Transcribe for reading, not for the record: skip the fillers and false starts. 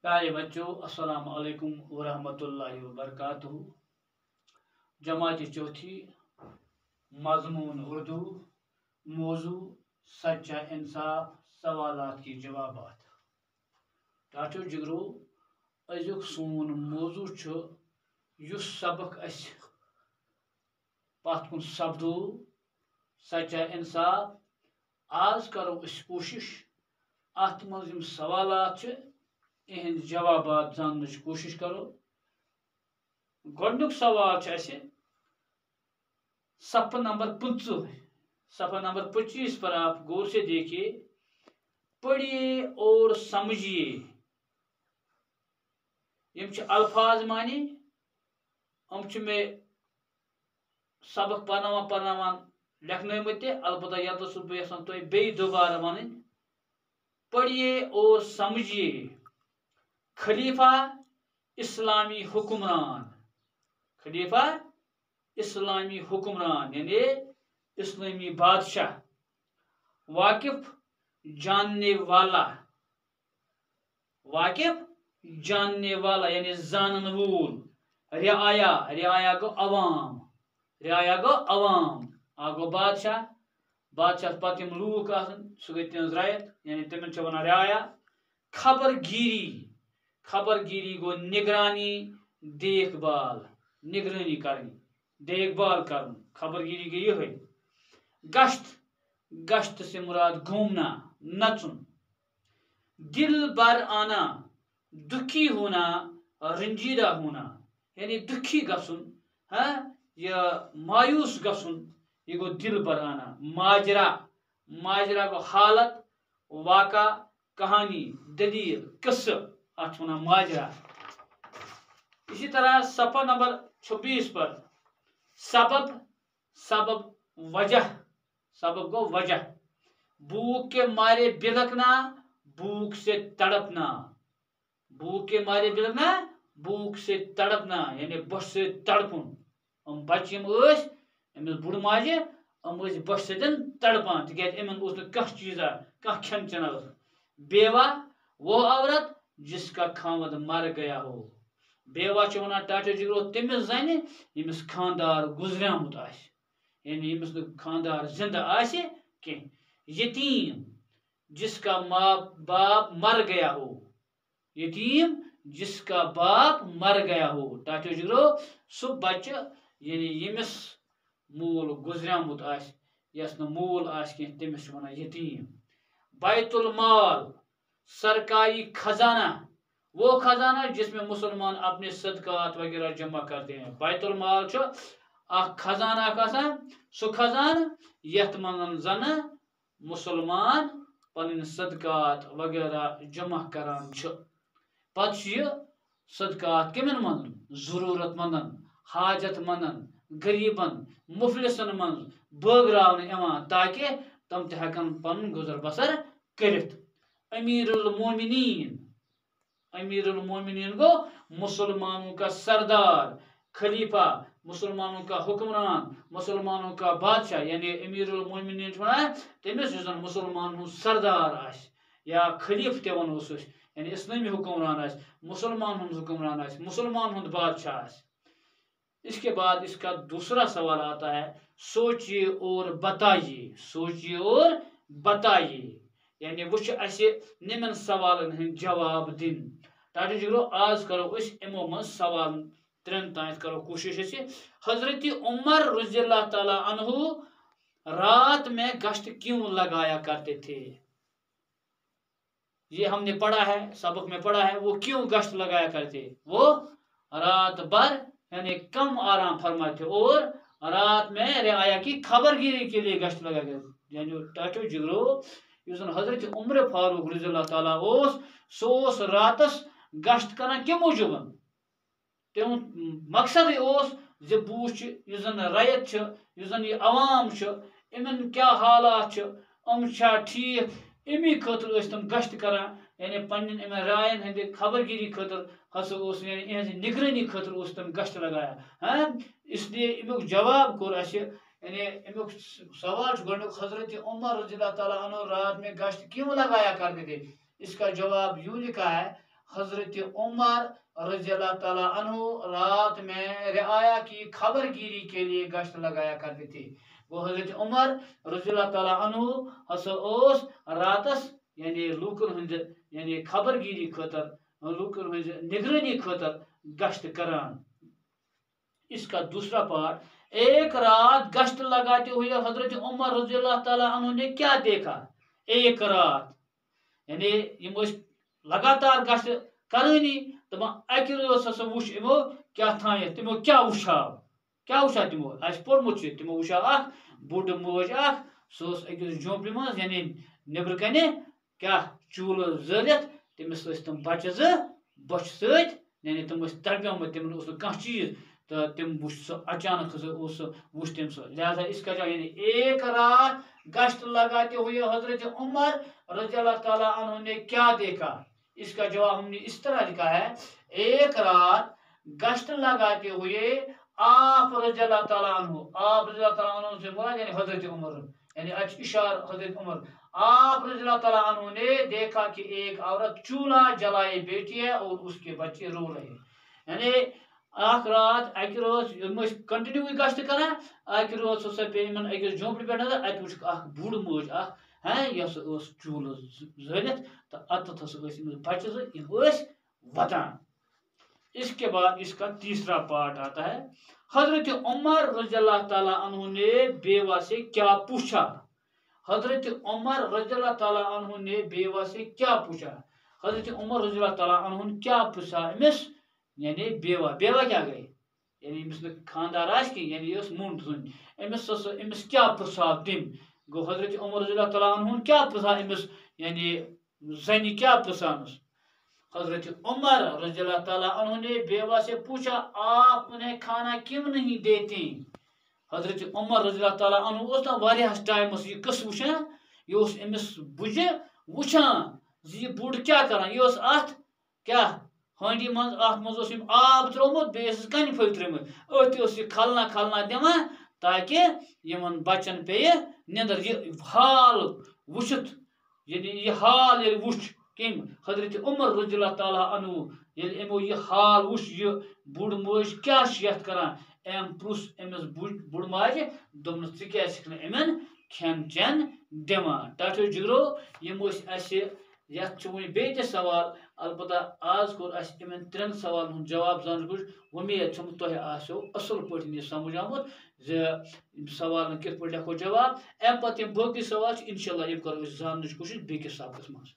प्यारे बच्चों, अस्सलाम वालेकुम वरहमतुल्लाहि वबरकातुहू। जमात चौथी, मजमून उर्दू, मौजू सच्चा इंसाफ, सवालात की जवाबात। टाटो जिगरो अजुक सोन मौजू युस सबक अस पत कुन सपदो सच्चा इंसाफ। आज करो अस कोशिश अत मज सवालात इहंद जवाबात जानने की कोशिश करो। गोडनुक सवाल सफ़ा नंबर 25। सफ़ा नंबर 25 पर आप गौर से देखिए। पढ़िए और समझिए। यम अल्फाज माने में सबक पढ़ावान लेखनमत अलबत्ता यस बह बे दोबारा वन। पढ़िए और समझिए। खलीफा इस्लामी हुक्मरान। खलीफा इस्लामी हुक्मरान यानी इस्लामी बादशाह। वाकिफ जानने वाला। वाकिफ जानने वाला यानी जानन वूल। रियाया, रियाया गो अवाम। रियाया गो अवाम। आ गो बादशाह। बादशाह पत यम लूक सह गई तिहज रायत यानी तिमन वन रियाया। खबरगिरी। खबरगिरी गो निगरानी, देखभाल। निगरानी करनी, देखभाल करना। खबरगिरी गई यही। गश्त, गश्त से मुराद घूमना, नचुन। दिल भर आना, दुखी होना, रंजीदा होना यानी दुखी गसुन। हाँ, या मायूस गसुन, ये गो दिल भर आना। माजरा, माजरा गो हालत, वाका, कहानी, दलील, किस्सा अत वन माजरा। इसी तरह सफ़ा नंबर 26 पर सबब, सबब वजह। सबब गो वजह। भूख के मारे बिलकना, भूख से तड़पना। भूख के मारे बिलकना, भूख से तड़पना यानी बस से तड़पुन। बच्चे अमिस बुढ़ माजे बस से तड़पान तिक कह चीजा कह खन चना। बेवा वो औरत जिसका खामद मर गया हो। बेवा वन टाटो जिगरो तमिस जन यमिस खानदार गुजरियामुत यानी यमिस खानदार जिंदा कह। यतीम जिसका माँ बाप मर गया हो। यतीम जिसका बाप मर गया हो। टाटो जिगरो सह बच्चे यानी यमिस मूल गुजरियामुत यस न मूल कह तमिस वन यतीम। बैतुल माल सरकारी खजाना, वो खजाना जिसमें मुसलमान अपने सदकात वगैरह जमा करते हैं। बैतुल माल खजाना सह खजाना यथ मन जन मुसलमान पन सदकात वगैरह जमा करान। पत सदकात कमन मन, जरूरतमंदन, हाजतमंदन, गरीबन, मुफलिसन मन बगरावन ताकि तम तहकन पन गुजर बसर करित। अमीरुल मोमिनीन, अमीरुल मोमिनीन गो मुसलमानों का सरदार, खलीफा, मुसलमानों का हुक्मरान, मुसलमानों का बादशाह यानी अमीरुल मोमिनीन तमिस मुसलमान सरदार या खलीफ ते वनोस यानी इस्लामी हुक्मरान मुसलमान हुक्मरान मुसलमान बादशाह। इसके बाद इसका दूसरा सवाल आता है, सोचिए और बताइए। सोचिए और बताइए यानी वो निमन सवालन हंद जवाब दिन। टाटो जिगरो आज करो इमो मज सवाल त्रेन तान करो कोशिश। हजरत उमर रज़ियल्लाहु ताला अन्हु रात में गश्त क्यों लगाया करते थे? ये हमने पढ़ा है, सबक में पढ़ा है। वो क्यों गश्त लगाया करते? वो रात भर यानी कम आराम फरमाते और रात में रियाया की खबरगिरी के लिए गश्त लगा करते। यानी टाटो जिगरो हजरत उमर फारूक रज़ियल्लाहु ताला सो रातस गश्त कर कम मूजूब। तम मकसद बूच रयत ये अवाम इमन क्या हालात ठीक अमी खतर तम गश्त कर यानी पन रायन हंद खबरगिरी खतर हस यानी इहज निगरानी खतर तम गश्त लगाया। हाँ, इसलिए अमुक जवाब कोर यानी अमुक सवाल गोडनुक हजरत उमर रज़ियल्लाहु ताला अन्हु रात में गश्त क्यों लगाया करते थे? इसका जवाब यूं लिखा है, حضرت عمر رضی اللہ تعالیٰ عنہ رات میں رعایا کی خبر گیری کے لیے گشت لگایا کرتے تھے. وہ حضرت عمر رضی اللہ تعالیٰ عنہ ہسا اوس راتس یعنی لوکن ہند یعنی خبر گیری خاطر لوکن ہند نگرانی خاطر گشت کران. اس کا دوسرا پارٹ، ایک رات گشت لگاتے ہوئے حضرت عمر رضی اللہ تعالیٰ عنہ نے کیا دیکھا. ایک رات یعنی یہ لگاتار گشت کرانی تو اکہ روز ہسا وچ یمو کیا تھان تمو کیا وچھا تمو اس پورمت تمو وچھا اخ بوڑ موج اخ سوس اکس جھونپڑی من یعنی نبر کنے کیا چول زلت تمس تم بچہ ز بچ ست یعنی تم تڑپیمت تم کھانا چیز تو تم وچ سو اچانک وچ تم سو. لہذا اس کا جواب یعنی ایک رات گشت لگاتے ہوئے حضرت عمر رضی اللہ تعالیٰ عنہ نے کیا دیکھا. اس کا جواب ہم نے اس طرح لکھا ہے، ایک رات گشت لگاتے ہوئے آپ رضی اللہ تعالیٰ عنہ، آپ رضی اللہ تعالیٰ عنہ سے مراد یعنی حضرت عمر یعنی اشار حضرت عمر، آپ رضی اللہ تعالیٰ عنہ نے دیکھا کہ ایک عورت چولہا جلائے بیٹھی ہے اور اس کے بچے رو رہے ہیں. یعنی اخ رات اکہ روز کنٹینیو گشت کران اکہ روز ہسا پہ ان اکس جھونپڑی پہ نظر ات وچھ اخ بوڑ موج اخ یس چول زلت تو اتت ہسا بچہ زٕ وتان. اس کے بعد اس کا تیسرا پارٹ آتا ہے، حضرت عمر رضی اللہ تعالیٰ عنہ نے بیوہ سے کیا پوچھا. حضرت عمر رضی اللہ تعالیٰ عنہ نے بیوہ سے کیا پوچھا. حضرت عمر رضی اللہ تعالیٰ عنہ نے کیا پوچھا امس یعنی بیوہ کیا گئی یعنی امس خاندار آس کی یعنی یہ مونڈ زن امس کیا پرسا تم گو. حضرت عمر رضی اللہ تعالیٰ عنہ کیا پرسا امس یعنی زنی کیا پرسانس. حضرت عمر رضی اللہ تعالیٰ عنہ نے بیوہ سے پوچھا آپ انہیں کھانا کیوں نہیں دیتے. حضرت عمر رضی اللہ تعالیٰ عنہ اس نا واریاہس ٹائمس یہ قصہ وچھان یہ امس بجہ وچھان یہ بوڑ کیا کران یہ ات کیا ہانڈی من ات من آب ترومت بیس کنہ پھل ترمت ات یہ کھلنا دِوان تاکہ یمن بچن پیہ نندر. یہ حال وچھت یعنی یہ حال یل وچھ کم حضرت عمر رضی اللہ تعالیٰ عنہ یل امو یہ حال وچھ یہ بوڑ موج کیا یت کران ام پرس امس بوڑ ماجہ دوپنس ژٕ کیازِ چھکھ نہٕ یمن کھین چین دِوان. ٹاٹھو جگرو یم اسہ یتھ چھ وۄنۍ بیٚیہِ تہِ سوال البتہ آز کوٚر اسہِ یِمن ترٛٮ۪ن سوالن ہُنٛد جواب زاننٕچ کوٗشش. وۄمید چھم تۄہہِ آسیو اصل پٲٹھۍ یہِ سمجھ آمُت زِ سوالن کِتھ پٲٹھۍ لیکھو جواب. امہِ پتہٕ یِم باقٕے سوال چھِ انشاء اللہ یِم کرو أسۍ زاننٕچ کوٗشش بیٚکِس سبقس منٛز.